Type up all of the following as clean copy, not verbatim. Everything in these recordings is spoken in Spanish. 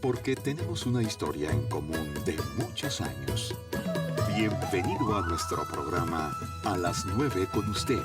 porque tenemos una historia en común de muchos años. Bienvenido a nuestro programa A las 9 con usted.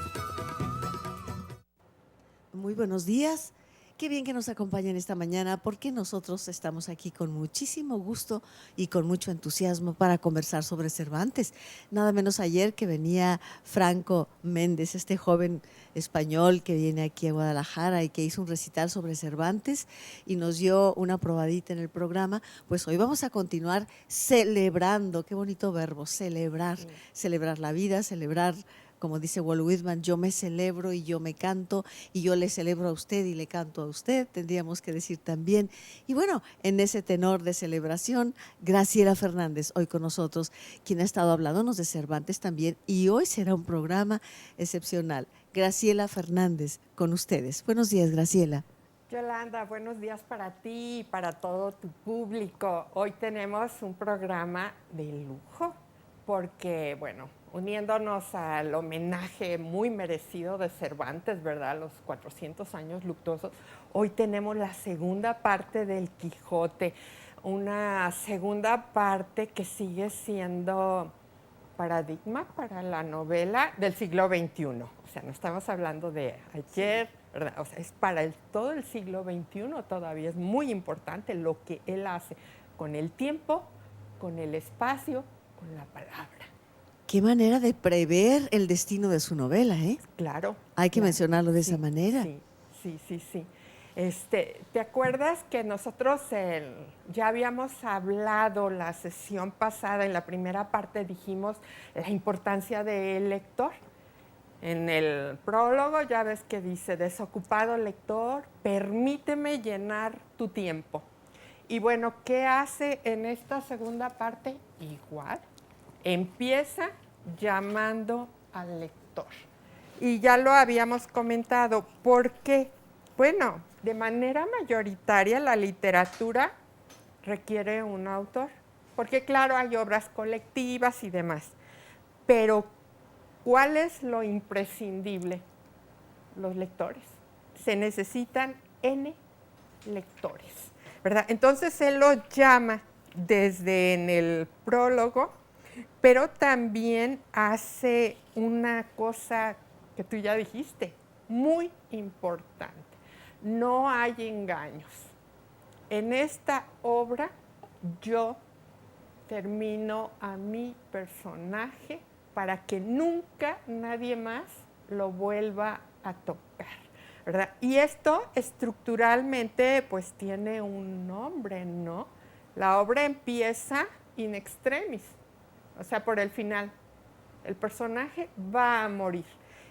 Muy buenos días. Qué bien que nos acompañen esta mañana porque nosotros estamos aquí con muchísimo gusto y con mucho entusiasmo para conversar sobre Cervantes. Nada menos ayer que venía Franco Méndez, este joven español que viene aquí a Guadalajara y que hizo un recital sobre Cervantes y nos dio una probadita en el programa. Pues hoy vamos a continuar celebrando, qué bonito verbo, celebrar, celebrar la vida, celebrar. Como dice Walt Whitman, yo me celebro y yo me canto y yo le celebro a usted y le canto a usted, tendríamos que decir también. Y bueno, en ese tenor de celebración, Graciela Fernández, hoy con nosotros, quien ha estado hablándonos de Cervantes también, y hoy será un programa excepcional. Graciela Fernández, con ustedes. Buenos días, Graciela. Yolanda, buenos días para ti y para todo tu público. Hoy tenemos un programa de lujo porque, bueno, uniéndonos al homenaje muy merecido de Cervantes, ¿verdad? Los 400 años luctuosos, hoy tenemos la segunda parte del Quijote, una segunda parte que sigue siendo paradigma para la novela del siglo XXI. O sea, no estamos hablando de ayer, ¿verdad? O sea, es para todo el siglo XXI todavía. Es muy importante lo que él hace con el tiempo, con el espacio, con la palabra. Qué manera de prever el destino de su novela, ¿eh? Claro. Hay que claro. mencionarlo de esa manera. Sí. ¿Te acuerdas que nosotros ya habíamos hablado la sesión pasada, en la primera parte dijimos la importancia del lector? En el prólogo ya ves que dice, desocupado lector, permíteme llenar tu tiempo. Y bueno, ¿qué hace en esta segunda parte? Igual, empieza llamando al lector. Y ya lo habíamos comentado, ¿por qué? Bueno, de manera mayoritaria la literatura requiere un autor, porque claro, hay obras colectivas y demás, pero ¿cuál es lo imprescindible? Los lectores. Se necesitan N lectores, ¿verdad? Entonces él lo llama desde en el prólogo, pero también hace una cosa que tú ya dijiste, muy importante. No hay engaños. En esta obra yo termino a mi personaje para que nunca nadie más lo vuelva a tocar, ¿verdad? Y esto estructuralmente pues tiene un nombre, ¿no? La obra empieza in extremis, o sea, por el final. El personaje va a morir.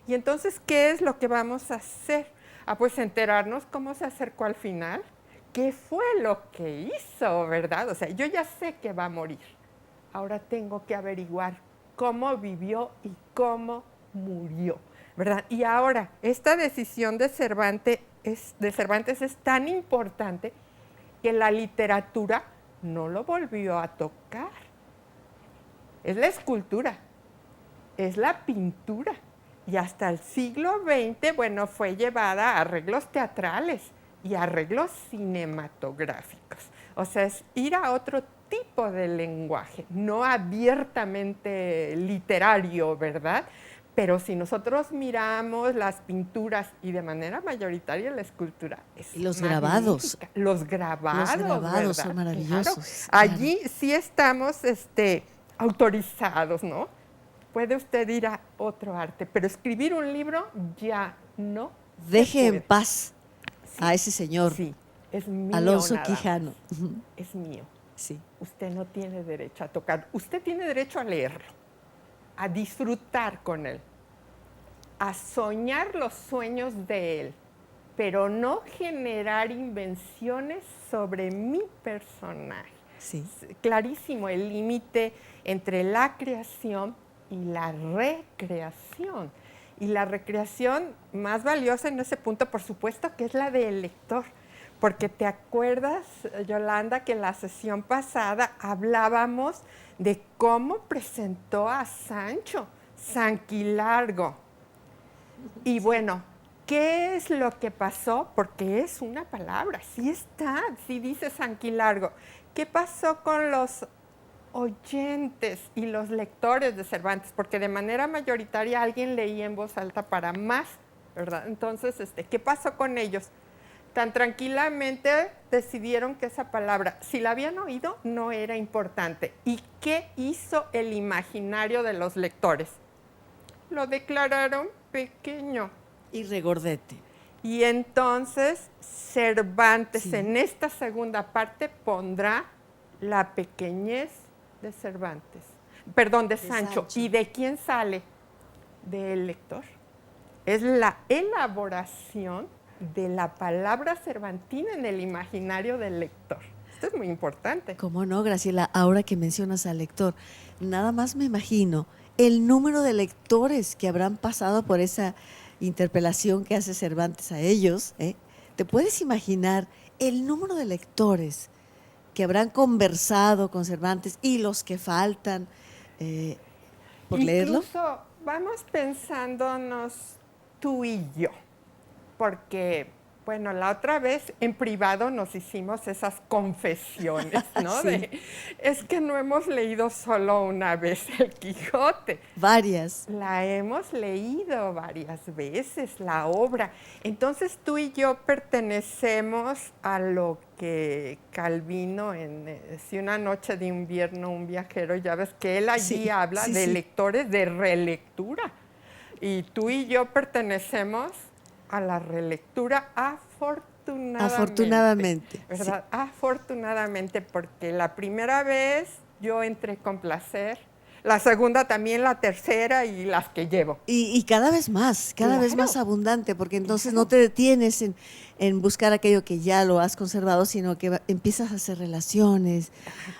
Y entonces, ¿qué es lo que vamos a hacer? Pues enterarnos cómo se acercó al final, qué fue lo que hizo, ¿verdad? O sea, yo ya sé que va a morir. Ahora tengo que averiguar cómo vivió y cómo murió, ¿verdad? Y ahora, esta decisión de Cervantes es tan importante que la literatura no lo volvió a tocar. Es la escultura, es la pintura. Y hasta el siglo XX, bueno, fue llevada a arreglos teatrales y arreglos cinematográficos. O sea, es ir a otro tipo de lenguaje, no abiertamente literario, ¿verdad? Pero si nosotros miramos las pinturas y de manera mayoritaria la escultura es y los magnífica. grabados. Los grabados ¿verdad? son maravillosos. Claro. Allí sí estamos autorizados, ¿no? Puede usted ir a otro arte, pero escribir un libro ya no. Deje en paz a ese señor. Sí, es mío. Alonso Quijano. Es mío. Sí. Usted no tiene derecho a tocar. Usted tiene derecho a leerlo, a disfrutar con él, a soñar los sueños de él, pero no generar invenciones sobre mi personaje. Sí. Clarísimo el límite entre la creación y la recreación. Y la recreación más valiosa en ese punto, por supuesto, que es la del lector. Porque te acuerdas, Yolanda, que en la sesión pasada hablábamos de cómo presentó a Sancho, Sanquilargo. Y bueno, ¿Qué es lo que pasó? Porque es una palabra, sí está, sí dice Sanquilargo. ¿Qué pasó con los oyentes y los lectores de Cervantes? Porque de manera mayoritaria alguien leía en voz alta para más, ¿verdad? Entonces, ¿qué pasó con ellos? Tan tranquilamente decidieron que esa palabra, si la habían oído, no era importante. ¿Y qué hizo el imaginario de los lectores? Lo declararon pequeño. Y regordete. Y entonces Cervantes Sí. en esta segunda parte pondrá la pequeñez de Cervantes. Perdón, de Sancho. ¿Y de quién sale? Del lector. Es la elaboración de la palabra cervantina en el imaginario del lector. Esto es muy importante. ¿Cómo no, Graciela? Ahora que mencionas al lector, nada más me imagino el número de lectores que habrán pasado por esa interpelación que hace Cervantes a ellos. ¿Te puedes imaginar el número de lectores que habrán conversado con Cervantes y los que faltan por leerlo? Incluso vamos pensándonos tú y yo, porque, bueno, la otra vez en privado nos hicimos esas confesiones, ¿no? Sí. Es que no hemos leído solo una vez el Quijote. Varias. La hemos leído varias veces, la obra. Entonces tú y yo pertenecemos a lo que Calvino en Si una noche de invierno un viajero, ya ves que él allí habla de lectores de relectura. Y tú y yo pertenecemos a la relectura afortunadamente. ¿Verdad? Sí. Afortunadamente, porque la primera vez yo entré con placer, la segunda también, la tercera y las que llevo. Y cada vez más, cada vez más abundante, porque entonces no te detienes en buscar aquello que ya lo has conservado, sino que empiezas a hacer relaciones,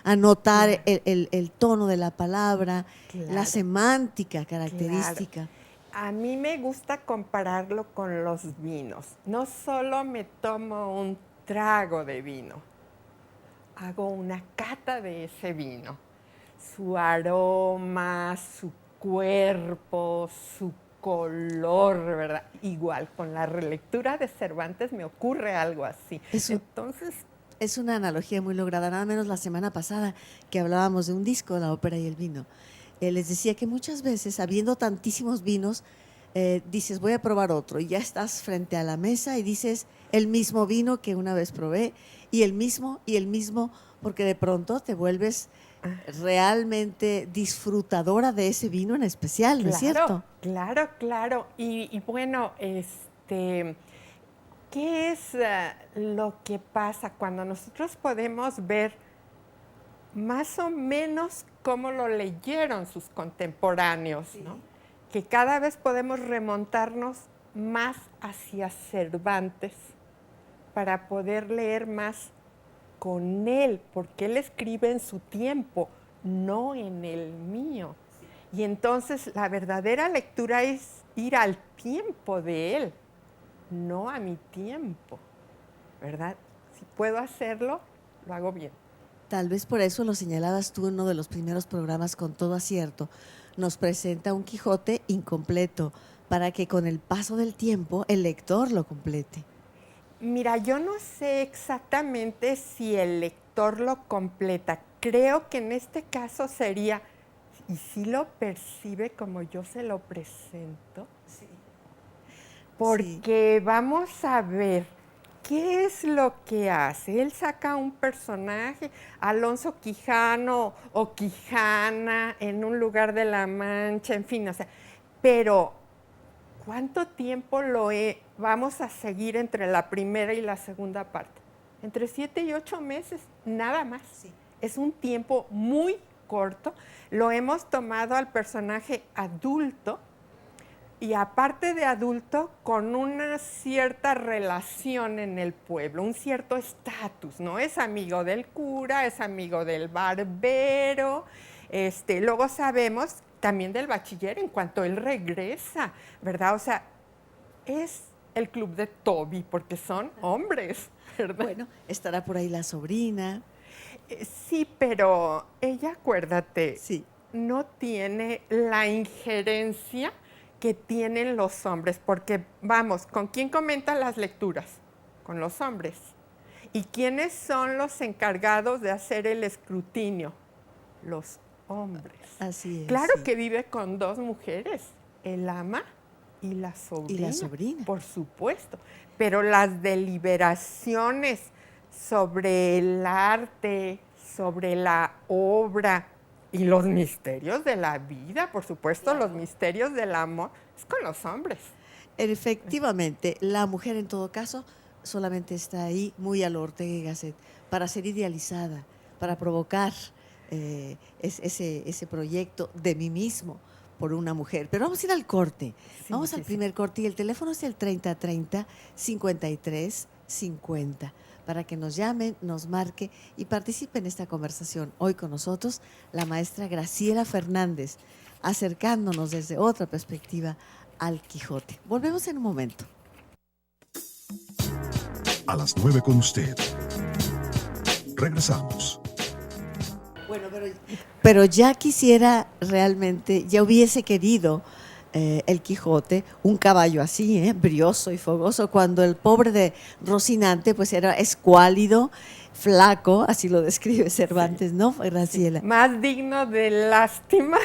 a notar el tono de la palabra, la semántica característica. A mí me gusta compararlo con los vinos. No solo me tomo un trago de vino, hago una cata de ese vino. Su aroma, su cuerpo, su color, ¿verdad? Igual, con la relectura de Cervantes me ocurre algo así. Entonces, es una analogía muy lograda, nada menos la semana pasada que hablábamos de un disco, la ópera y el vino. Les decía que muchas veces, habiendo tantísimos vinos, dices, voy a probar otro, y ya estás frente a la mesa y dices, el mismo vino que una vez probé, y el mismo, porque de pronto te vuelves realmente disfrutadora de ese vino en especial, ¿no es cierto? Claro. Y bueno, ¿qué es lo que pasa cuando nosotros podemos ver más o menos cómo lo leyeron sus contemporáneos, ¿no? Que cada vez podemos remontarnos más hacia Cervantes para poder leer más con él, porque él escribe en su tiempo, no en el mío. Y entonces la verdadera lectura es ir al tiempo de él, no a mi tiempo, ¿verdad? Si puedo hacerlo, lo hago bien. Tal vez por eso lo señalabas tú en uno de los primeros programas con todo acierto. Nos presenta un Quijote incompleto para que con el paso del tiempo el lector lo complete. Mira, yo no sé exactamente si el lector lo completa. Creo que en este caso sería, ¿y si lo percibe como yo se lo presento? Sí. Porque vamos a ver, ¿qué es lo que hace? Él saca un personaje, Alonso Quijano o Quijana, en un lugar de la Mancha, en fin, o sea, pero ¿cuánto tiempo vamos a seguir entre la primera y la segunda parte? Entre 7 y 8 meses, nada más. Sí. Es un tiempo muy corto. Lo hemos tomado al personaje adulto, y aparte de adulto, con una cierta relación en el pueblo, un cierto estatus, ¿no? Es amigo del cura, es amigo del barbero, luego sabemos también del bachiller en cuanto él regresa, ¿verdad? O sea, es el club de Toby, porque son hombres, ¿verdad? Bueno, estará por ahí la sobrina. Sí, pero ella, acuérdate, sí, no tiene la injerencia que tienen los hombres, porque vamos, ¿con quién comenta las lecturas? Con los hombres. ¿Y quiénes son los encargados de hacer el escrutinio? Los hombres. Así es. Claro sí. que vive con dos mujeres, el ama y la sobrina. Y la sobrina. Por supuesto. Pero las deliberaciones sobre el arte, sobre la obra y los misterios de la vida, por supuesto, los misterios del amor, es con los hombres. Efectivamente, la mujer en todo caso solamente está ahí muy a lo Ortega y Gasset para ser idealizada, para provocar ese proyecto de mí mismo por una mujer. Pero vamos a ir al corte. Sí, Vamos sí, al sí. primer corte y el teléfono es el 3030-5350 para que nos llamen, nos marque y participe en esta conversación. Hoy con nosotros la maestra Graciela Fernández, acercándonos desde otra perspectiva al Quijote. Volvemos en un momento. A las 9 con usted. Regresamos. Bueno, pero ya quisiera realmente, ya hubiese querido el Quijote, un caballo así, brioso y fogoso, cuando el pobre de Rocinante pues era escuálido, flaco, así lo describe Cervantes, ¿no, Graciela? Más digno de lástima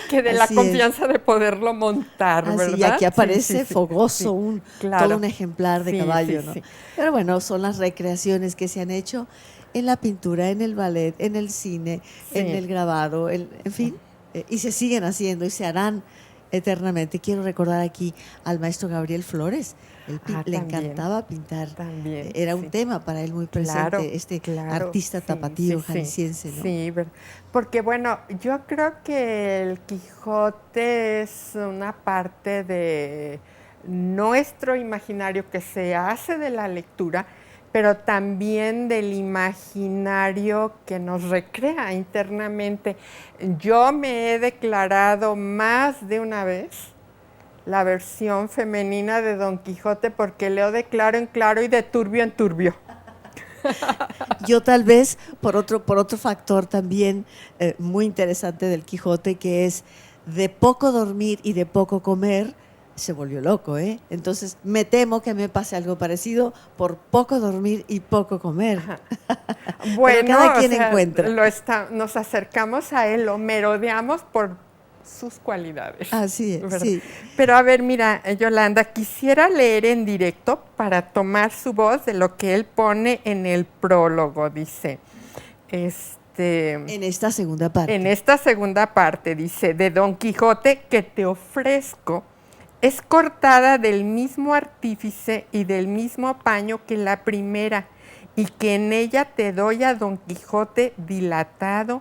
que de la Así confianza de poderlo montar, Así, ¿verdad? y aquí aparece Sí, sí, sí, fogoso, sí, claro. todo un ejemplar de Sí, caballo, sí, ¿no? sí. Pero bueno, son las recreaciones que se han hecho en la pintura, en el ballet, en el cine, en Sí. el grabado, en fin, y se siguen haciendo y se harán eternamente. Quiero recordar aquí al maestro Gabriel Flores. Él le También. encantaba pintar. También, Era sí. un tema para él muy presente, artista Sí, tapatío, sí, sí. jalisciense, ¿no? Sí, porque bueno, yo creo que el Quijote es una parte de nuestro imaginario que se hace de la lectura, pero también del imaginario que nos recrea internamente. Yo me he declarado más de una vez la versión femenina de Don Quijote porque leo de claro en claro y de turbio en turbio. Yo tal vez por otro factor también muy interesante del Quijote, que es de poco dormir y de poco comer, se volvió loco, ¿eh? Entonces me temo que me pase algo parecido por poco dormir y poco comer. Bueno, pero cada quien encuentra. Nos acercamos a él, lo merodeamos por sus cualidades. Así es, ¿verdad? sí. Pero a ver, mira, Yolanda, quisiera leer en directo para tomar su voz de lo que él pone en el prólogo, dice. En esta segunda parte. En esta segunda parte, dice, de Don Quijote que te ofrezco, es cortada del mismo artífice y del mismo paño que la primera, y que en ella te doy a Don Quijote dilatado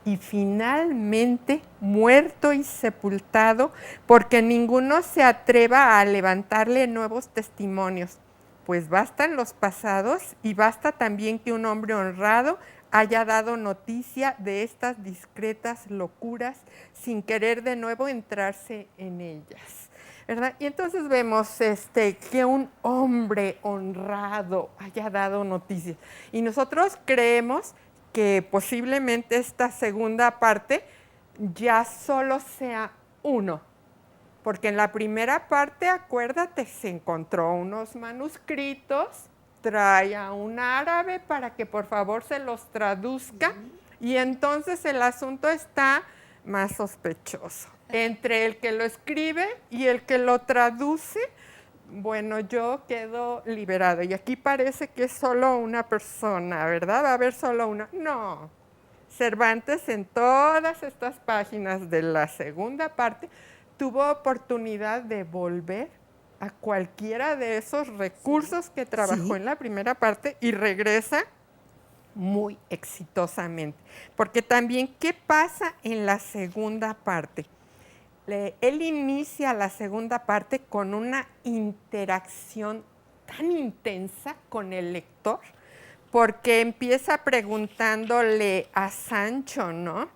y finalmente muerto y sepultado, porque ninguno se atreva a levantarle nuevos testimonios, pues bastan los pasados y basta también que un hombre honrado haya dado noticia de estas discretas locuras sin querer de nuevo entrarse en ellas, ¿verdad? Y entonces vemos que un hombre honrado haya dado noticias. Y nosotros creemos que posiblemente esta segunda parte ya solo sea uno. Porque en la primera parte, acuérdate, se encontró unos manuscritos, trae a un árabe para que por favor se los traduzca, y entonces el asunto está más sospechoso. Entre el que lo escribe y el que lo traduce, bueno, yo quedo liberado. Y aquí parece que es solo una persona, ¿verdad? Va a haber solo una. No. Cervantes en todas estas páginas de la segunda parte tuvo oportunidad de volver a cualquiera de esos recursos que trabajó en la primera parte y regresa muy exitosamente. Porque también, ¿qué pasa en la segunda parte? Él inicia la segunda parte con una interacción tan intensa con el lector, porque empieza preguntándole a Sancho, ¿no?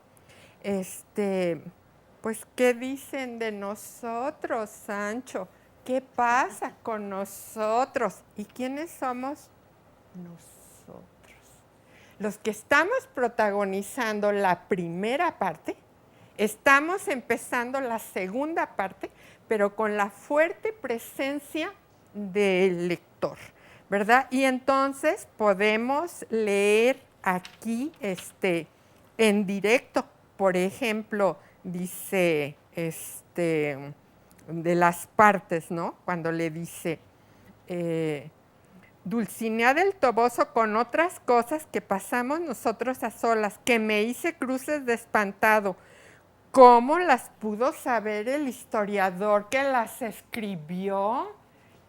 Pues, ¿qué dicen de nosotros, Sancho? ¿Qué pasa con nosotros? ¿Y quiénes somos nosotros? Los que estamos protagonizando la primera parte Estamos empezando la segunda parte, pero con la fuerte presencia del lector, ¿verdad? Y entonces podemos leer aquí en directo. Por ejemplo, dice de las partes, ¿no? Cuando le dice Dulcinea del Toboso con otras cosas que pasamos nosotros a solas, que me hice cruces de espantado. ¿Cómo las pudo saber el historiador que las escribió?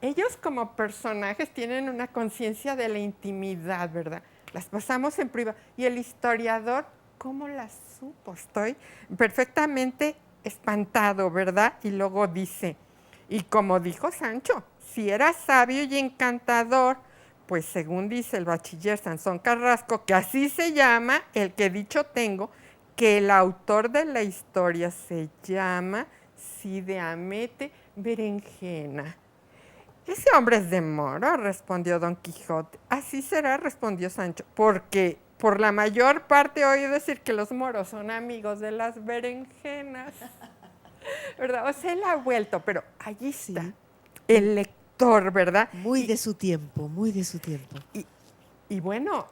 Ellos como personajes tienen una conciencia de la intimidad, ¿verdad? Las pasamos en privado. Y el historiador, ¿cómo las supo? Estoy perfectamente espantado, ¿verdad? Y luego dice, y como dijo Sancho, si era sabio y encantador, pues según dice el bachiller Sansón Carrasco, que así se llama el que dicho tengo, que el autor de la historia se llama Cide Hamete Berenjena. Ese hombre es de Moro, respondió Don Quijote. Así será, respondió Sancho, porque por la mayor parte he oído decir que los moros son amigos de las berenjenas. ¿Verdad? O sea, él ha vuelto, pero allí está el lector, ¿verdad? Muy de su tiempo, muy de su tiempo. Y bueno,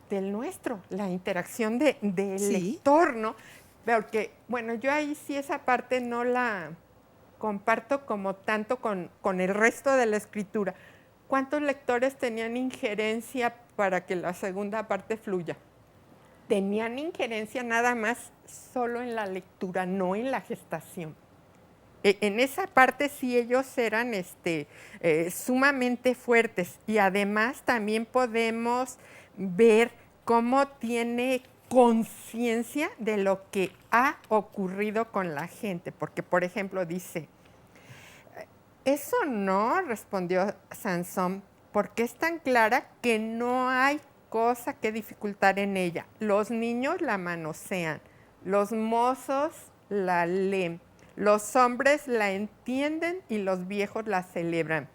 del nuestro, la interacción del Sí. lector, ¿no? Porque, bueno, yo ahí sí esa parte no la comparto como tanto con el resto de la escritura. ¿Cuántos lectores tenían injerencia para que la segunda parte fluya? Tenían injerencia nada más solo en la lectura, no en la gestación. En esa parte sí ellos eran sumamente fuertes, y además también podemos ver cómo tiene conciencia de lo que ha ocurrido con la gente, porque por ejemplo dice, eso no, respondió Sansón, porque es tan clara que no hay cosa que dificultar en ella. Los niños la manosean, los mozos la leen, los hombres la entienden y los viejos la celebran.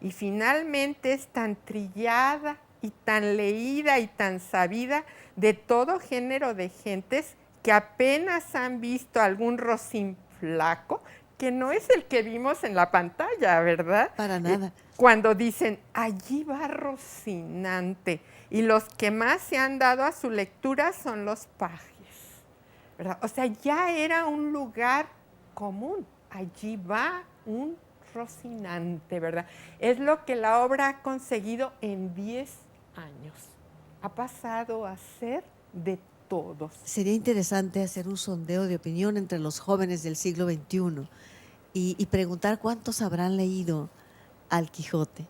Y finalmente es tan trillada y tan leída y tan sabida de todo género de gentes que apenas han visto algún rocín flaco, que no es el que vimos en la pantalla, ¿verdad? Para nada. Cuando dicen, allí va Rocinante, y los que más se han dado a su lectura son los pajes, ¿verdad? O sea, ya era un lugar común, allí va un Rocinante, ¿verdad? Es lo que la obra ha conseguido en 10 años. Ha pasado a ser de todos. Sería interesante hacer un sondeo de opinión entre los jóvenes del siglo XXI y preguntar cuántos habrán leído al Quijote.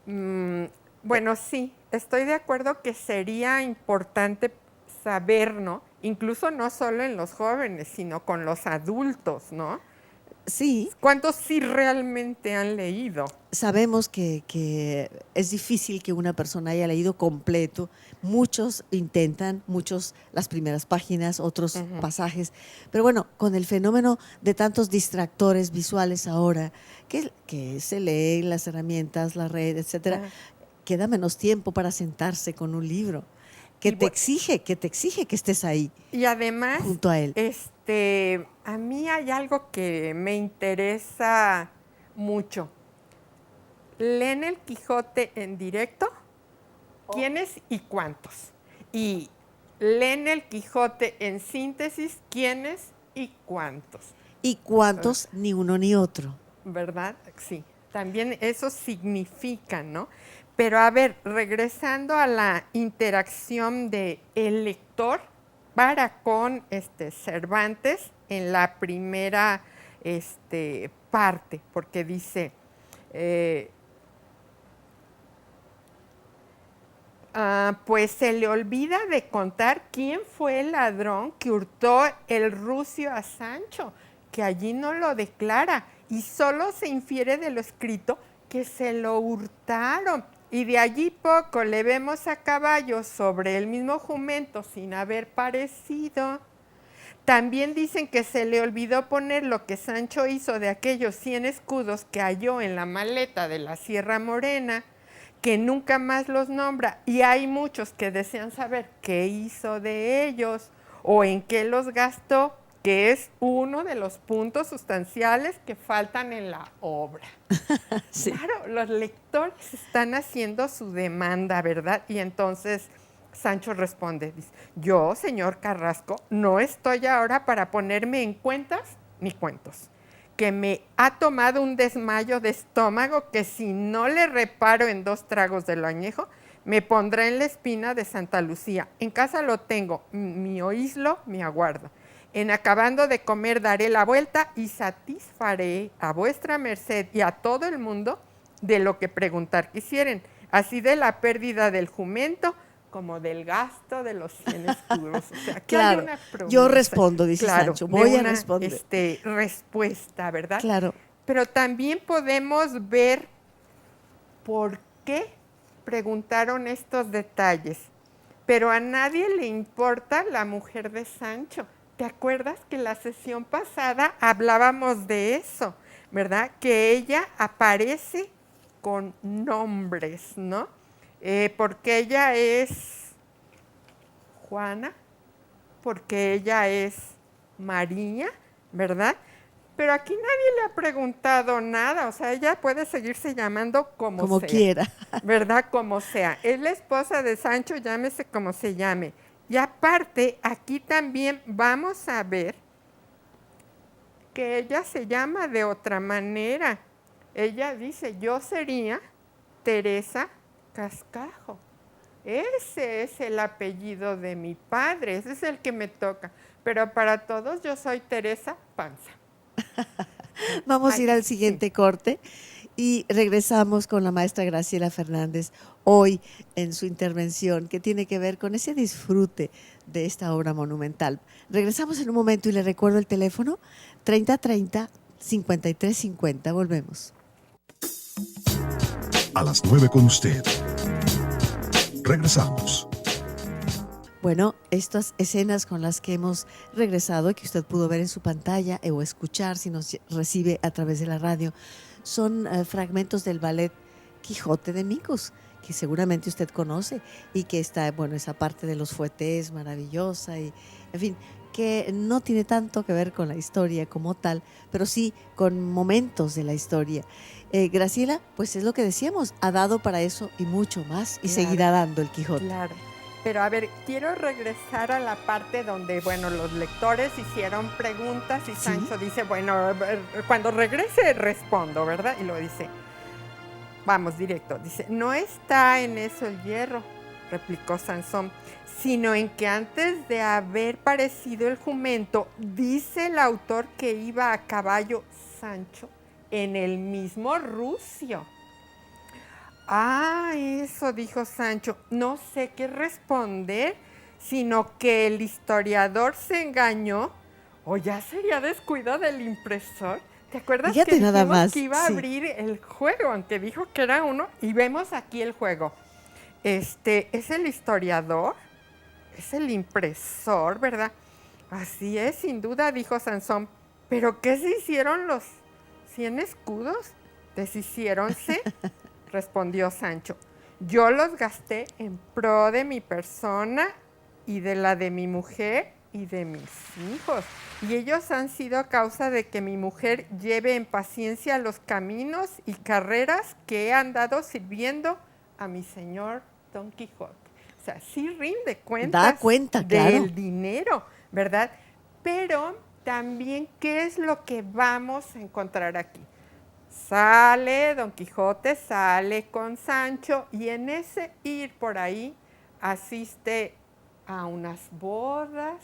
Bueno, sí, estoy de acuerdo que sería importante saber, ¿no? Incluso no solo en los jóvenes, sino con los adultos, ¿no? Sí, ¿Cuántos sí realmente han leído? sabemos que es difícil que una persona haya leído completo. Muchos intentan, muchos las primeras páginas, otros pasajes. Pero bueno, con el fenómeno de tantos distractores visuales ahora, que se leen las herramientas, la red, etcétera, queda menos tiempo para sentarse con un libro que te exige que estés ahí. Y además, junto a él. A mí hay algo que me interesa mucho. ¿Leen el Quijote en directo? ¿Quiénes y cuántos? Y ¿leen el Quijote en síntesis? ¿Quiénes y cuántos? ¿Y cuántos? Ni uno ni otro. ¿Verdad? Sí, también eso significa, ¿no? Pero a ver, regresando a la interacción del lector para con Cervantes en la primera parte, porque dice, pues se le olvida de contar quién fue el ladrón que hurtó el rucio a Sancho, que allí no lo declara, y solo se infiere de lo escrito que se lo hurtaron. Y de allí poco le vemos a caballo sobre el mismo jumento sin haber parecido. También dicen que se le olvidó poner lo que Sancho hizo de aquellos 100 escudos que halló en la maleta de la Sierra Morena, que nunca más los nombra. Y hay muchos que desean saber qué hizo de ellos o en qué los gastó. que es uno de los puntos sustanciales que faltan en la obra. Sí. Claro, los lectores están haciendo su demanda, ¿verdad? Y entonces Sancho responde, dice, yo, señor Carrasco, no estoy ahora para ponerme en cuentas ni cuentos, que me ha tomado un desmayo de estómago que si no le reparo en 2 tragos de lo añejo, me pondrá en la espina de Santa Lucía. En casa lo tengo, mi oíslo me aguardo. En acabando de comer daré la vuelta y satisfaré a vuestra merced y a todo el mundo de lo que preguntar quisieren, así de la pérdida del jumento como del gasto de los 100 escudos. O sea, aquí Claro, hay una promesa, yo respondo, dice claro, Sancho, de voy a una, responder. respuesta, ¿verdad? Claro, Pero también podemos ver por qué preguntaron estos detalles. Pero a nadie le importa la mujer de Sancho. ¿Te acuerdas que la sesión pasada hablábamos de eso, verdad? Que ella aparece con nombres, ¿no? Porque ella es Juana, porque ella es María, ¿verdad? Pero aquí nadie le ha preguntado nada, o sea, ella puede seguirse llamando como sea, quiera. ¿verdad? Como sea. Es la esposa de Sancho, llámese como se llame. Y aparte, aquí también vamos a ver que ella se llama de otra manera. Ella dice, yo sería Teresa Cascajo. Ese es el apellido de mi padre, ese es el que me toca. Pero para todos yo soy Teresa Panza. Vamos a ir al Sí. siguiente corte y regresamos con la maestra Graciela Fernández hoy en su intervención que tiene que ver con ese disfrute de esta obra monumental. Regresamos en un momento y le recuerdo el teléfono 3030-5350. Volvemos. A las 9 con usted. Regresamos. Bueno, estas escenas con las que hemos regresado y que usted pudo ver en su pantalla o escuchar si nos recibe a través de la radio, son fragmentos del ballet Quijote de Micos, que seguramente usted conoce y que está, bueno, esa parte de los fuetés maravillosa y, en fin, que no tiene tanto que ver con la historia como tal, pero sí con momentos de la historia. Graciela, pues es lo que decíamos, ha dado para eso y mucho más y Claro, seguirá dando el Quijote. Claro. Pero a ver, quiero regresar a la parte donde, bueno, los lectores hicieron preguntas y Sancho dice, bueno, cuando regrese respondo, ¿verdad? Y lo dice, vamos, directo, dice, no está en eso el hierro, replicó Sansón, sino en que antes de haber parecido el jumento, dice el autor que iba a caballo Sancho en el mismo rucio. Ah, eso, dijo Sancho, no sé qué responder, sino que el historiador se engañó o ya sería descuido del impresor. ¿Te acuerdas Fíjate que dijimos nada más, que iba a abrir el juego, aunque dijo que era uno? Y vemos aquí el juego. ¿Es el historiador? ¿Es el impresor, verdad? Así es, sin duda, dijo Sansón. ¿Pero qué se hicieron los 100 escudos? ¿Deshiciéronse? Respondió Sancho, yo los gasté en pro de mi persona y de la de mi mujer y de mis hijos. Y ellos han sido causa de que mi mujer lleve en paciencia los caminos y carreras que he andado sirviendo a mi señor Don Quijote. O sea, sí rinde cuentas Da cuenta, claro, del dinero, ¿verdad? Pero también, ¿qué es lo que vamos a encontrar aquí? Sale Don Quijote, sale con Sancho y en ese ir por ahí asiste a unas bodas,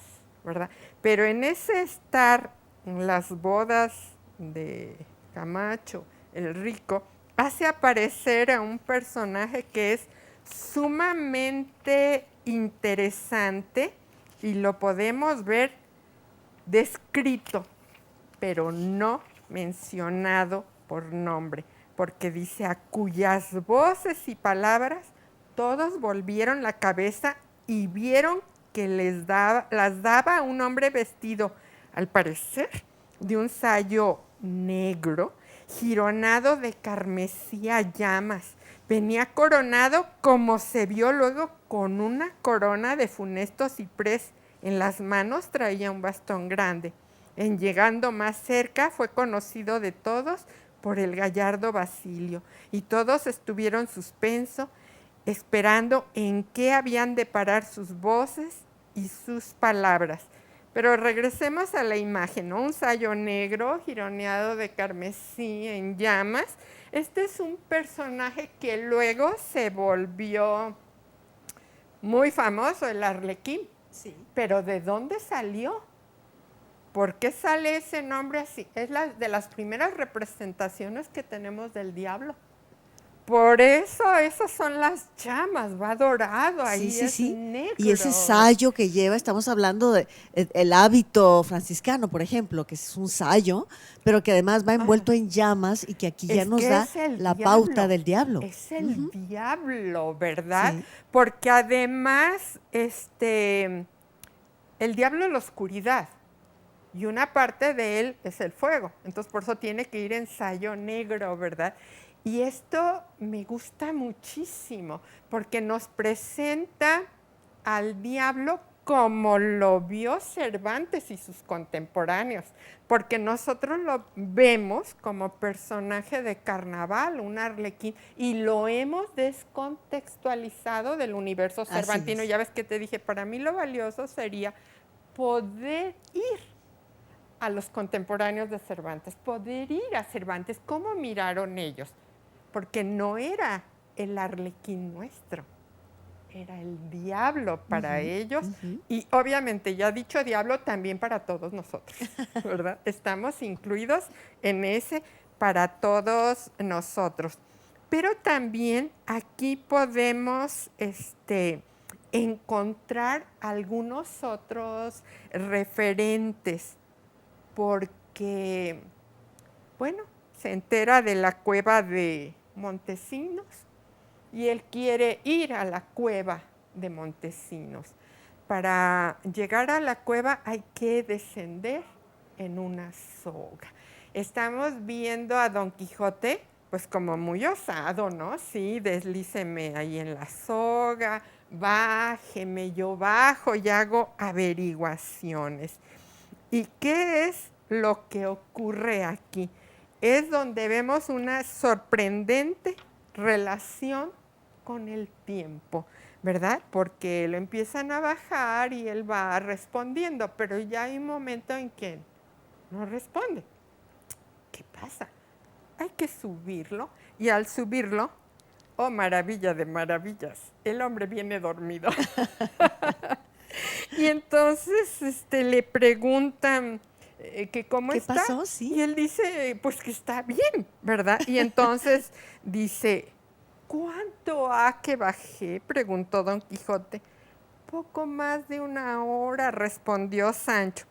¿verdad? Pero en ese estar en las bodas de Camacho, el rico, hace aparecer a un personaje que es sumamente interesante y lo podemos ver descrito, pero no mencionado por nombre, porque dice a cuyas voces y palabras todos volvieron la cabeza y vieron que las daba un hombre vestido, al parecer, de un sayo negro, jironado de carmesí a llamas. Venía coronado, como se vio luego, con una corona de funesto ciprés. En las manos traía un bastón grande. En llegando más cerca fue conocido de todos por el gallardo Basilio, y todos estuvieron suspenso, esperando en qué habían de parar sus voces y sus palabras. Pero regresemos a la imagen, ¿no? Un sayo negro jironeado de carmesí en llamas. Este es un personaje que luego se volvió muy famoso, el Arlequín. Sí. Pero ¿de dónde salió? ¿Por qué sale ese nombre así? Es de las primeras representaciones que tenemos del diablo. Por eso, esas son las llamas, va dorado, ahí es negro. Y ese sayo que lleva, estamos hablando de el hábito franciscano, por ejemplo, que es un sayo, pero que además va envuelto en llamas y que aquí ya nos da la pauta del diablo. Es el diablo, ¿verdad? Sí. Porque además, el diablo es la oscuridad. Y una parte de él es el fuego. Entonces, por eso tiene que ir en sayo negro, ¿verdad? Y esto me gusta muchísimo, porque nos presenta al diablo como lo vio Cervantes y sus contemporáneos, porque nosotros lo vemos como personaje de carnaval, un arlequín, y lo hemos descontextualizado del universo cervantino. Ya ves que te dije, para mí lo valioso sería poder ir a los contemporáneos de Cervantes, poder ir a Cervantes, ¿cómo miraron ellos? Porque no era el arlequín nuestro, era el diablo para ellos, y obviamente, ya dicho diablo, también para todos nosotros, ¿verdad? Estamos incluidos en ese para todos nosotros. Pero también aquí podemos encontrar algunos otros referentes, porque, bueno, se entera de la cueva de Montesinos y él quiere ir a la cueva de Montesinos. Para llegar a la cueva hay que descender en una soga. Estamos viendo a Don Quijote, pues como muy osado, ¿no? Sí, deslíceme ahí en la soga, bájeme, yo bajo y hago averiguaciones. ¿Y qué es lo que ocurre aquí? Es donde vemos una sorprendente relación con el tiempo, ¿verdad? Porque lo empiezan a bajar y él va respondiendo, pero ya hay un momento en que no responde. ¿Qué pasa? Hay que subirlo, y al subirlo, oh maravilla de maravillas, el hombre viene dormido. Y entonces le preguntan que cómo está. ¿Qué pasó? Sí. Y él dice, pues que está bien, ¿verdad? Y entonces dice, ¿cuánto ha que bajé? Preguntó Don Quijote. Poco más de 1 hora, respondió Sancho.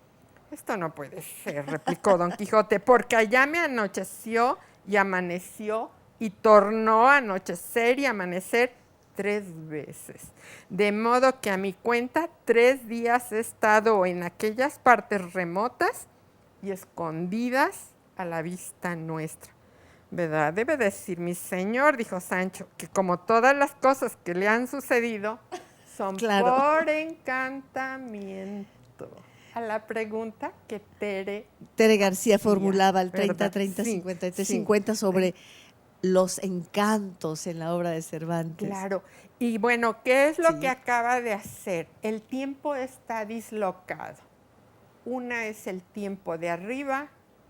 Esto no puede ser, replicó Don Quijote, porque allá me anocheció y amaneció y tornó a anochecer y amanecer 3 veces. De modo que a mi cuenta 3 días he estado en aquellas partes remotas y escondidas a la vista nuestra. ¿Verdad? Debe decir mi señor, dijo Sancho, que como todas las cosas que le han sucedido son por encantamiento. A la pregunta que Tere García formulaba el 30-30-50-50 sobre los encantos en la obra de Cervantes. Claro. Y bueno, ¿qué es lo que acaba de hacer? El tiempo está dislocado. Una es el tiempo de arriba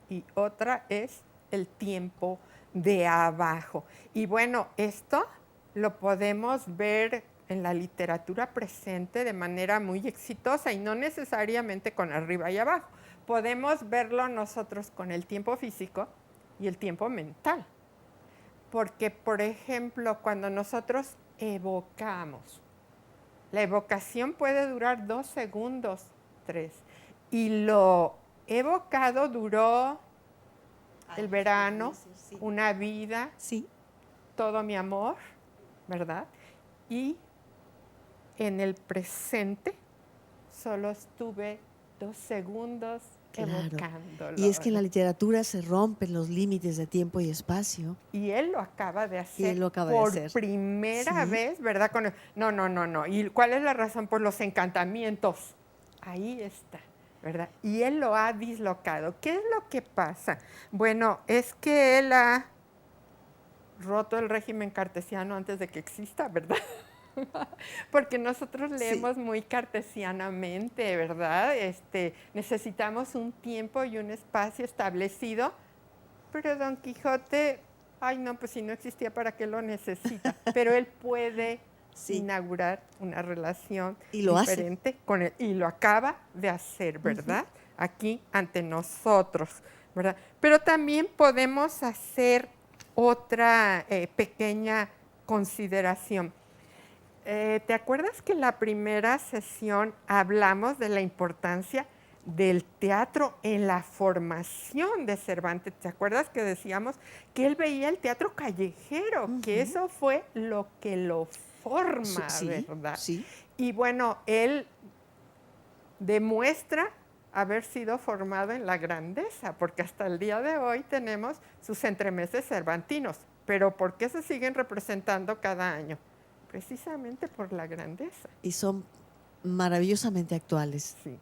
y otra es el tiempo de abajo. Y bueno, esto lo podemos ver en la literatura presente de manera muy exitosa y no necesariamente con arriba y abajo. Podemos verlo nosotros con el tiempo físico y el tiempo mental. Porque, por ejemplo, cuando nosotros evocamos, la evocación puede durar 2 segundos, 3. Y lo evocado duró el verano, una vida, todo mi amor, ¿verdad? Y en el presente solo estuve 2 segundos evocándolo. Y es que en la literatura se rompen los límites de tiempo y espacio. Y él lo acaba de hacer por primera vez, ¿verdad? No. ¿Y cuál es la razón? Por los encantamientos. Ahí está, ¿verdad? Y él lo ha dislocado. ¿Qué es lo que pasa? Bueno, es que él ha roto el régimen cartesiano antes de que exista, ¿verdad? Porque nosotros leemos muy cartesianamente, ¿verdad? Necesitamos un tiempo y un espacio establecido, pero Don Quijote, ay no, pues si no existía, ¿para qué lo necesita? Pero él puede inaugurar una relación y lo diferente hace con él, y lo acaba de hacer, ¿verdad? Aquí ante nosotros, ¿verdad? Pero también podemos hacer otra pequeña consideración. ¿Te acuerdas que en la primera sesión hablamos de la importancia del teatro en la formación de Cervantes? ¿Te acuerdas que decíamos que él veía el teatro callejero, que eso fue lo que lo forma, ¿verdad? Sí. Y bueno, él demuestra haber sido formado en la grandeza, porque hasta el día de hoy tenemos sus entremeses cervantinos. Pero ¿por qué se siguen representando cada año? Precisamente por la grandeza. Y son maravillosamente actuales. Sí,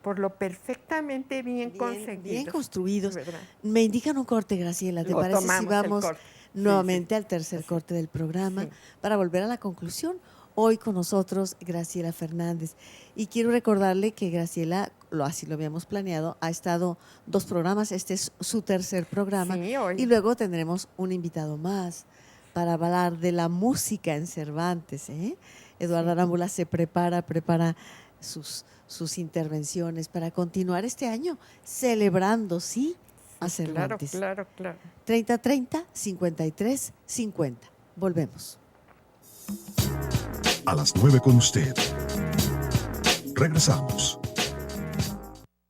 por lo perfectamente bien conseguidos. Bien construidos. ¿Verdad? Me indican un corte, Graciela. ¿Te parece si vamos nuevamente al tercer corte del programa para volver a la conclusión? Hoy con nosotros Graciela Fernández. Y quiero recordarle que Graciela, así lo habíamos planeado, ha estado 2 programas. Este es su tercer programa. Sí, hoy. Y luego tendremos un invitado más para hablar de la música en Cervantes. Eduardo Arámbula se prepara sus intervenciones para continuar este año celebrando, a Cervantes. Claro. 3030-5350. Volvemos. A las 9 con usted. Regresamos.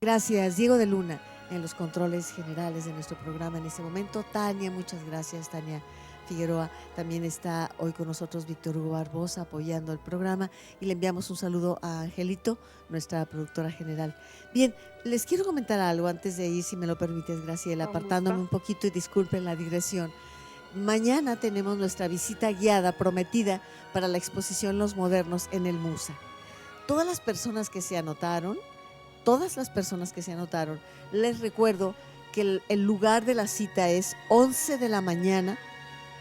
Gracias, Diego de Luna, en los controles generales de nuestro programa en este momento. Tania, muchas gracias, Tania Figueroa. También está hoy con nosotros Víctor Hugo Barbosa apoyando el programa, y le enviamos un saludo a Angelito, nuestra productora general. Bien, les quiero comentar algo antes de ir, si me lo permites, Graciela, apartándome un poquito, y disculpen la digresión. Mañana tenemos nuestra visita guiada prometida para la exposición Los Modernos en el Musa. Todas las personas que se anotaron, les recuerdo que el lugar de la cita es 11 de la mañana,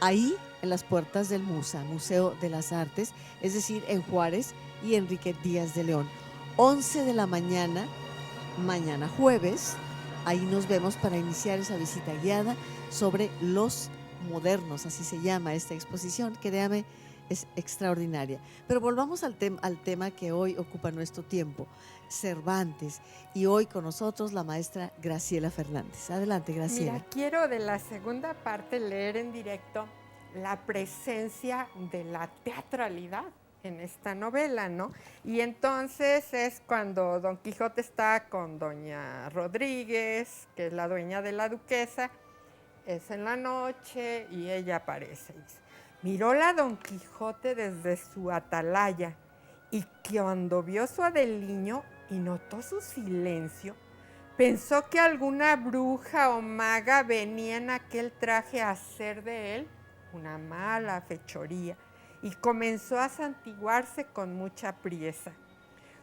ahí en las puertas del Musa, Museo de las Artes, es decir, en Juárez y Enrique Díaz de León. 11 de la mañana, mañana jueves, ahí nos vemos para iniciar esa visita guiada sobre Los Modernos, así se llama esta exposición, créame, es extraordinaria. Pero volvamos al tema que hoy ocupa nuestro tiempo, Cervantes, y hoy con nosotros la maestra Graciela Fernández. Adelante, Graciela. Mira, quiero de la segunda parte leer en directo la presencia de la teatralidad en esta novela, ¿no? Y entonces es cuando Don Quijote está con doña Rodríguez, que es la dueña de la duquesa, es en la noche y ella aparece y dice: miróla Don Quijote desde su atalaya, y cuando vio su Adeliño y notó su silencio, pensó que alguna bruja o maga venía en aquel traje a hacer de él una mala fechoría, y comenzó a santiguarse con mucha priesa.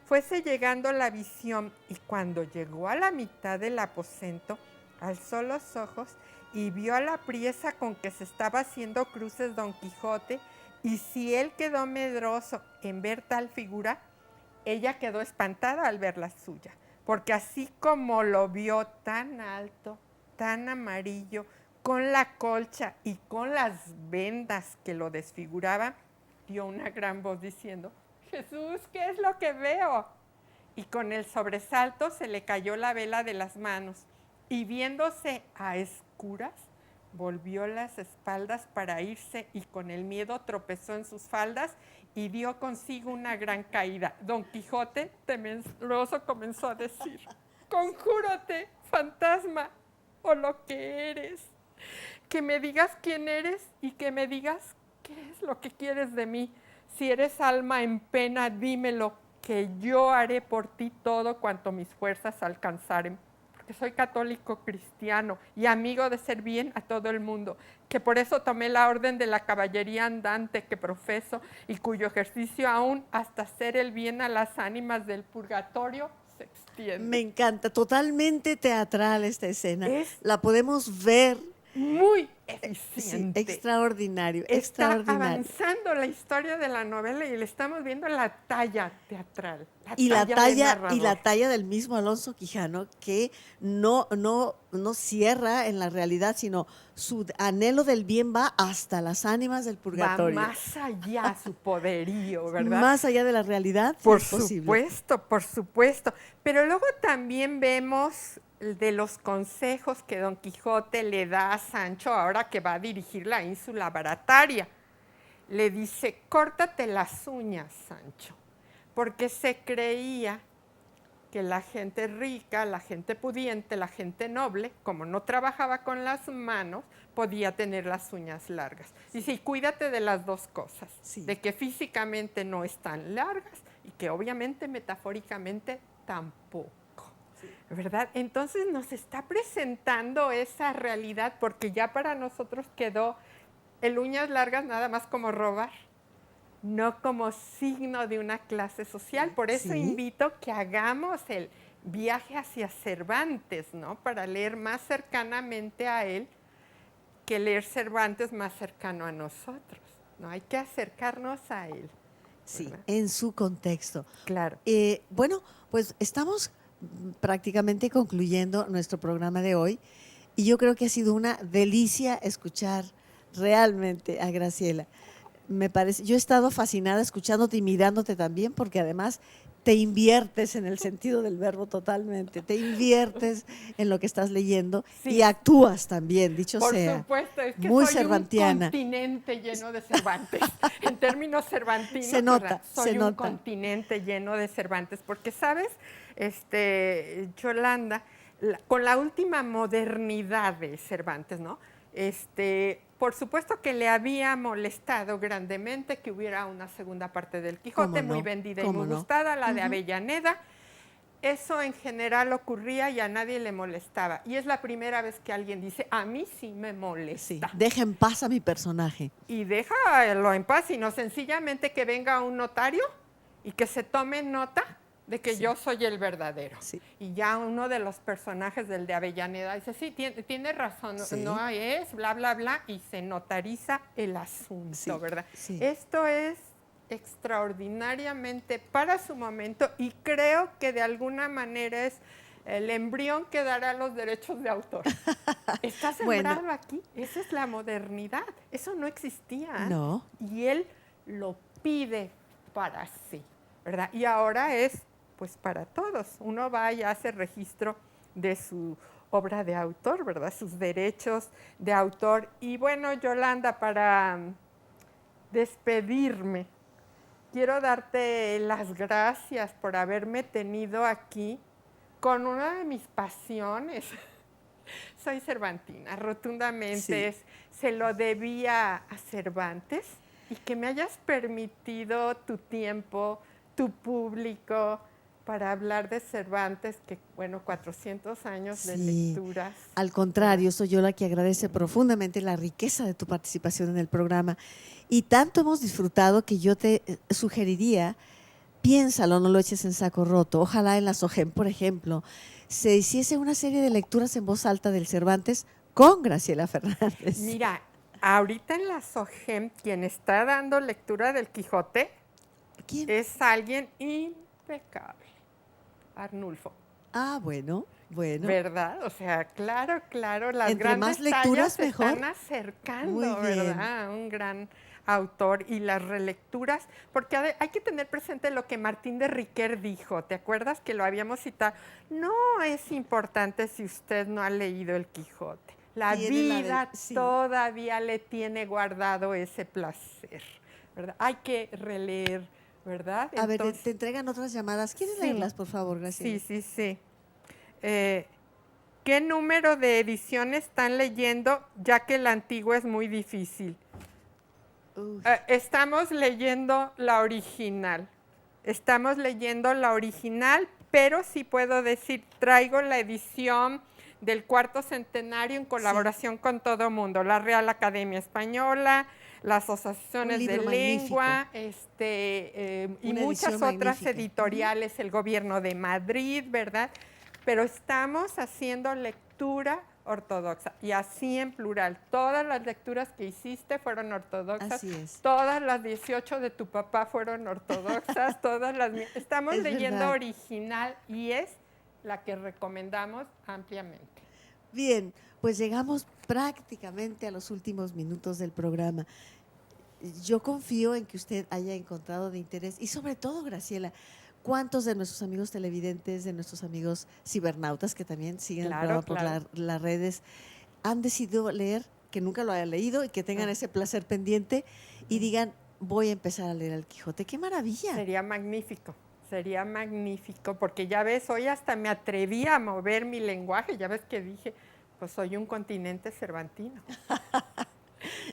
Fuese llegando la visión, y cuando llegó a la mitad del aposento, alzó los ojos y vio a la priesa con que se estaba haciendo cruces Don Quijote, y si él quedó medroso en ver tal figura, ella quedó espantada al ver la suya, porque así como lo vio tan alto, tan amarillo, con la colcha y con las vendas que lo desfiguraban, dio una gran voz diciendo: Jesús, ¿qué es lo que veo? Y con el sobresalto se le cayó la vela de las manos, y viéndose a escuras, volvió las espaldas para irse, y con el miedo tropezó en sus faldas y dio consigo una gran caída. Don Quijote, temeroso, comenzó a decir: conjúrote, fantasma, o lo que eres, que me digas quién eres y que me digas qué es lo que quieres de mí. Si eres alma en pena, dímelo, que yo haré por ti todo cuanto mis fuerzas alcanzaren, porque soy católico cristiano y amigo de ser bien a todo el mundo, que por eso tomé la orden de la caballería andante que profeso, y cuyo ejercicio aún hasta hacer el bien a las ánimas del purgatorio se extiende. Me encanta, totalmente teatral esta escena. Es La podemos ver. muy Sí, eficiente. extraordinario, Está extraordinario. avanzando la historia de la novela y le estamos viendo la talla teatral, Y la del talla narrador. del mismo Alonso Quijano, que no cierra en la realidad, sino su anhelo del bien va hasta las ánimas del Va purgatorio. más allá su poderío, ¿verdad? Más allá de la realidad, sí Por es posible. supuesto, por supuesto. Pero luego también vemos de los consejos que Don Quijote le da a Sancho ahora que va a dirigir la ínsula Barataria. Le dice, córtate las uñas, Sancho, porque se creía que la gente rica, la gente pudiente, la gente noble, como no trabajaba con las manos, podía tener las uñas largas. Dice, y cuídate de las dos cosas, Sí. de que físicamente no están largas y que obviamente metafóricamente tampoco. ¿Verdad? Entonces nos está presentando esa realidad porque ya para nosotros quedó el uñas largas nada más como robar, no como signo de una clase social. Por eso Sí. invito que hagamos el viaje hacia Cervantes, ¿no? Para leer más cercanamente a él que leer Cervantes más cercano a nosotros, ¿no? Hay que acercarnos a él. Sí, ¿verdad? en su contexto. Claro. Bueno, pues estamos prácticamente concluyendo nuestro programa de hoy y yo creo que ha sido una delicia escuchar realmente a Graciela. Me parece, yo he estado fascinada escuchándote y mirándote también porque además te inviertes en el sentido del verbo totalmente, te inviertes en lo que estás leyendo Sí. y actúas también, dicho Por sea. supuesto, es que muy soy cervantiana. un continente lleno de Cervantes. En términos cervantinos, Se nota, ¿verdad? se Soy un nota. continente lleno de Cervantes, porque sabes, Yolanda, con la última modernidad de Cervantes, ¿no? Por supuesto que le había molestado grandemente que hubiera una segunda parte del Quijote, ¿Cómo muy no? vendida y ¿Cómo muy no? gustada, la de Avellaneda. Eso en general ocurría y a nadie le molestaba. Y es la primera vez que alguien dice, a mí sí me Sí, molesta. deja en paz a mi personaje. Y déjalo en paz, sino sencillamente que venga un notario y que se tome nota de que Sí. yo soy el verdadero. Sí. Y ya uno de los personajes del de Avellaneda dice, sí, tiene razón, Sí. no es, bla, bla, bla, y se notariza el asunto, Sí, ¿verdad? sí. Esto es extraordinariamente para su momento y creo que de alguna manera es el embrión que dará los derechos de autor. Está sembrado Bueno. aquí, esa es la modernidad, eso no existía antes. No. Y él lo pide para sí, ¿verdad? Y ahora es pues para todos. Uno va y hace registro de su obra de autor, ¿verdad? Sus derechos de autor. Y bueno, Yolanda, para despedirme, quiero darte las gracias por haberme tenido aquí con una de mis pasiones. Soy cervantina, rotundamente. Sí. Se lo debía a Cervantes y que me hayas permitido tu tiempo, tu público, para hablar de Cervantes, que bueno, 400 años de Sí. lecturas. Al contrario, soy yo la que agradece profundamente la riqueza de tu participación en el programa. Y tanto hemos disfrutado que yo te sugeriría, piénsalo, no lo eches en saco roto. Ojalá en la SOGEM, por ejemplo, se hiciese una serie de lecturas en voz alta del Cervantes con Graciela Fernández. Mira, ahorita en la SOGEM, quien está dando lectura del Quijote ¿Quién? es alguien impecable, Arnulfo. Ah, bueno. ¿Verdad? O sea, claro, las Entre grandes más lecturas, tallas se mejor. están acercando, Muy bien. ¿verdad? Un gran autor y las relecturas, porque hay que tener presente lo que Martín de Riquer dijo, ¿te acuerdas que lo habíamos citado? No es importante si usted no ha leído el Quijote. La Tiene la vida sí. todavía le tiene guardado ese placer, ¿verdad? Hay que releer, ¿verdad? A ver, Entonces, te entregan otras llamadas. ¿Quieres sí. leerlas, por favor, Graciela? Sí. ¿Qué número de ediciones están leyendo, ya que el antiguo es muy difícil? Uy. Estamos leyendo la original. Pero sí puedo decir, traigo la edición del cuarto centenario en colaboración con todo mundo, la Real Academia Española, las Un asociaciones de libro magnífico. lengua, y Una muchas edición otras magnífica. editoriales, el gobierno de Madrid, ¿verdad? Pero estamos haciendo lectura ortodoxa y así en plural. Todas las lecturas que hiciste fueron ortodoxas. Así es. Todas las 18 de tu papá fueron ortodoxas, todas las mías. Estamos Es leyendo verdad. original y es la que recomendamos ampliamente. Bien, pues llegamos prácticamente a los últimos minutos del programa. Yo confío en que usted haya encontrado de interés y sobre todo, Graciela, ¿cuántos de nuestros amigos televidentes, de nuestros amigos cibernautas que también siguen Claro, el programa claro. por las redes, han decidido leer, que nunca lo hayan leído y que tengan ese placer pendiente y digan, voy a empezar a leer El Quijote? ¡Qué maravilla! Sería magnífico, porque ya ves, hoy hasta me atreví a mover mi lenguaje, ya ves que dije, pues soy un continente cervantino.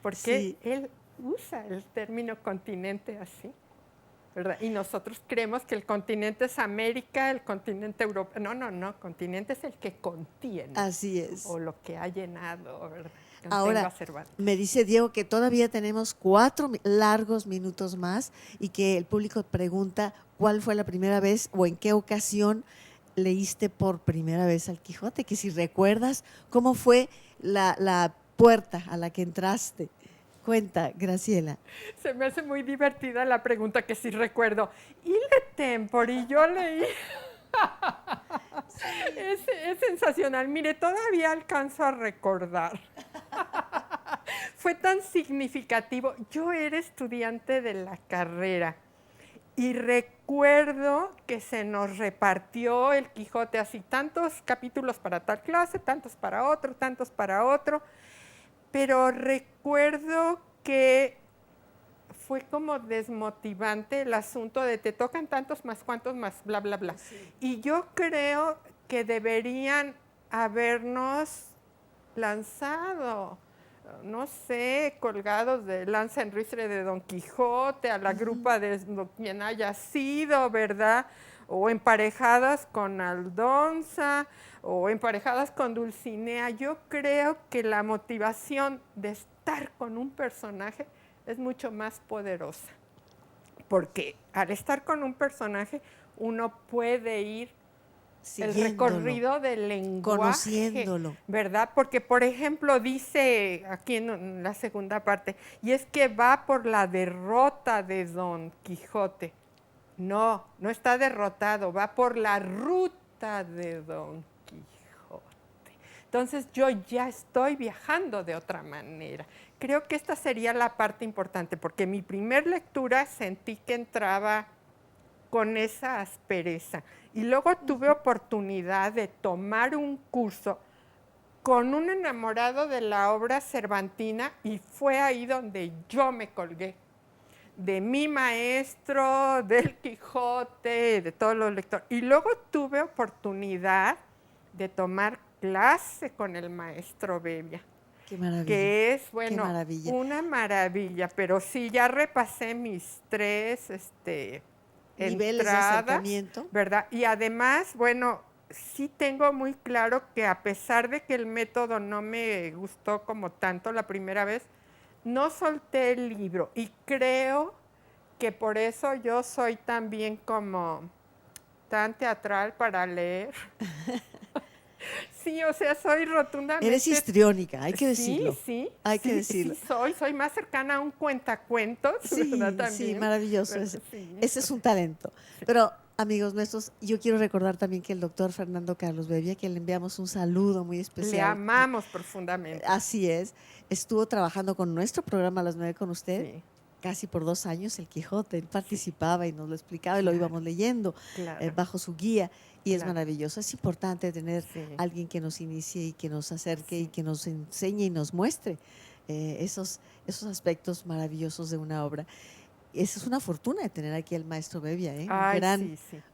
Porque Sí. él usa el término continente así, ¿verdad? Y nosotros creemos que el continente es América, el continente Europa. No, continente es el que contiene. Así es. O lo que ha llenado, ¿verdad? Ahora, me dice Diego que todavía tenemos 4 largos minutos más y que el público pregunta cuál fue la primera vez o en qué ocasión leíste por primera vez al Quijote, que si recuerdas cómo fue la puerta a la que entraste. Cuenta, Graciela. Se me hace muy divertida la pregunta que sí recuerdo. Ile tempori, yo leí. Es sensacional. Mire, todavía alcanzo a recordar. Fue tan significativo. Yo era estudiante de la carrera y recuerdo que se nos repartió el Quijote así, tantos capítulos para tal clase, tantos para otro, pero recuerdo que fue como desmotivante el asunto de te tocan tantos más cuantos más, bla, bla, bla. Sí. Y yo creo que deberían habernos lanzado, no sé, colgados de lanza en ristre de Don Quijote, a la grupa de quien haya sido, ¿verdad? O emparejadas con Aldonza, o emparejadas con Dulcinea. Yo creo que la motivación de estar con un personaje es mucho más poderosa, porque al estar con un personaje uno puede ir el recorrido del lenguaje, conociéndolo, ¿verdad? Porque, por ejemplo, dice aquí en la segunda parte, y es que va por la derrota de Don Quijote. No está derrotado, va por la ruta de Don Quijote. Entonces yo ya estoy viajando de otra manera. Creo que esta sería la parte importante, porque mi primer lectura sentí que entraba con esa aspereza. Y luego tuve oportunidad de tomar un curso con un enamorado de la obra cervantina y fue ahí donde yo me colgué. De mi maestro, del Quijote, de todos los lectores. Y luego tuve oportunidad de tomar clase con el maestro Bebbia. Qué maravilla. Que es, bueno, una maravilla. Pero sí, ya repasé mis 3 niveles de acercamiento, ¿verdad? Y además, bueno, sí tengo muy claro que a pesar de que el método no me gustó como tanto la primera vez, no solté el libro y creo que por eso yo soy también como tan teatral para leer. Sí, o sea, soy rotundamente... Eres histriónica, hay que decirlo. Sí, hay que decirlo. Sí, soy más cercana a un cuentacuentos, sí, ¿verdad? También. Sí, maravilloso. Sí. Ese es un talento. Pero, amigos nuestros, yo quiero recordar también que el doctor Fernando Carlos Bebbia, que le enviamos un saludo muy especial. Le amamos profundamente. Así es. Estuvo trabajando con nuestro programa a las 9 con usted. Sí. Casi por 2 años el Quijote, él participaba y nos lo explicaba y lo íbamos leyendo bajo su guía y es maravilloso. Es importante tener alguien que nos inicie y que nos acerque y que nos enseñe y nos muestre esos aspectos maravillosos de una obra. Esa es una fortuna de tener aquí al maestro Bebbia, un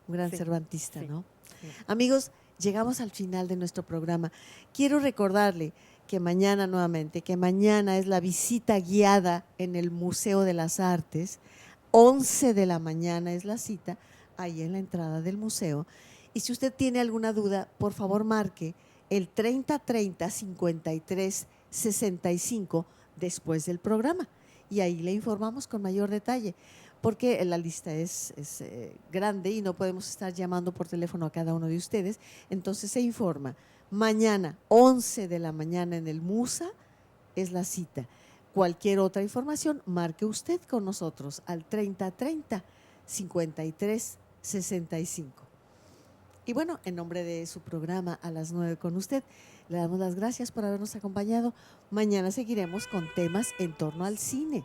gran cervantista, ¿no? Sí. Amigos, llegamos al final de nuestro programa. Quiero recordarle que mañana nuevamente, que mañana es la visita guiada en el Museo de las Artes, 11 de la mañana es la cita, ahí en la entrada del museo. Y si usted tiene alguna duda, por favor marque el 3030-5365 después del programa y ahí le informamos con mayor detalle, porque la lista es grande y no podemos estar llamando por teléfono a cada uno de ustedes. Entonces se informa. Mañana, 11 de la mañana en el MUSA, es la cita. Cualquier otra información, marque usted con nosotros al 3030 5365. Y bueno, en nombre de su programa A las 9 con usted, le damos las gracias por habernos acompañado. Mañana seguiremos con temas en torno al cine,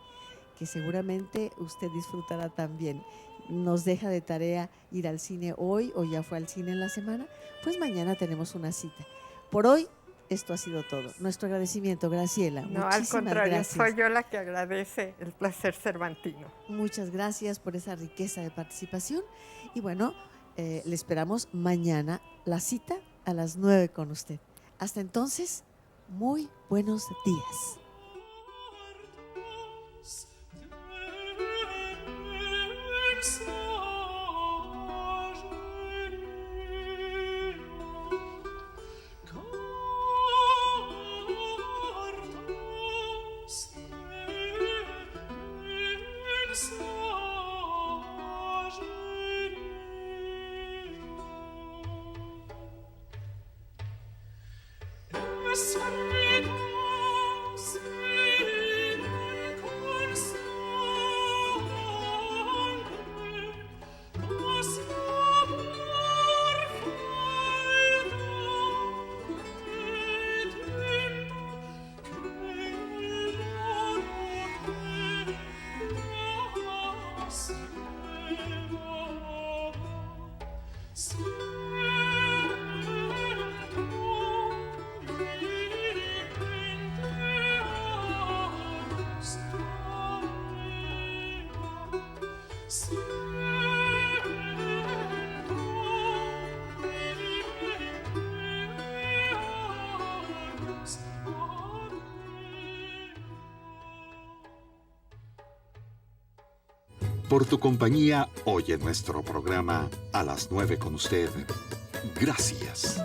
que seguramente usted disfrutará también. Nos deja de tarea ir al cine hoy o ya fue al cine en la semana, pues mañana tenemos una cita. Por hoy, esto ha sido todo. Nuestro agradecimiento, Graciela. No, Muchísimas al contrario, gracias. soy yo la que agradece el placer cervantino. Muchas gracias por esa riqueza de participación. Y bueno, le esperamos mañana la cita a las 9 con usted. Hasta entonces, muy buenos días. Por tu compañía hoy en nuestro programa A las 9 con usted. Gracias.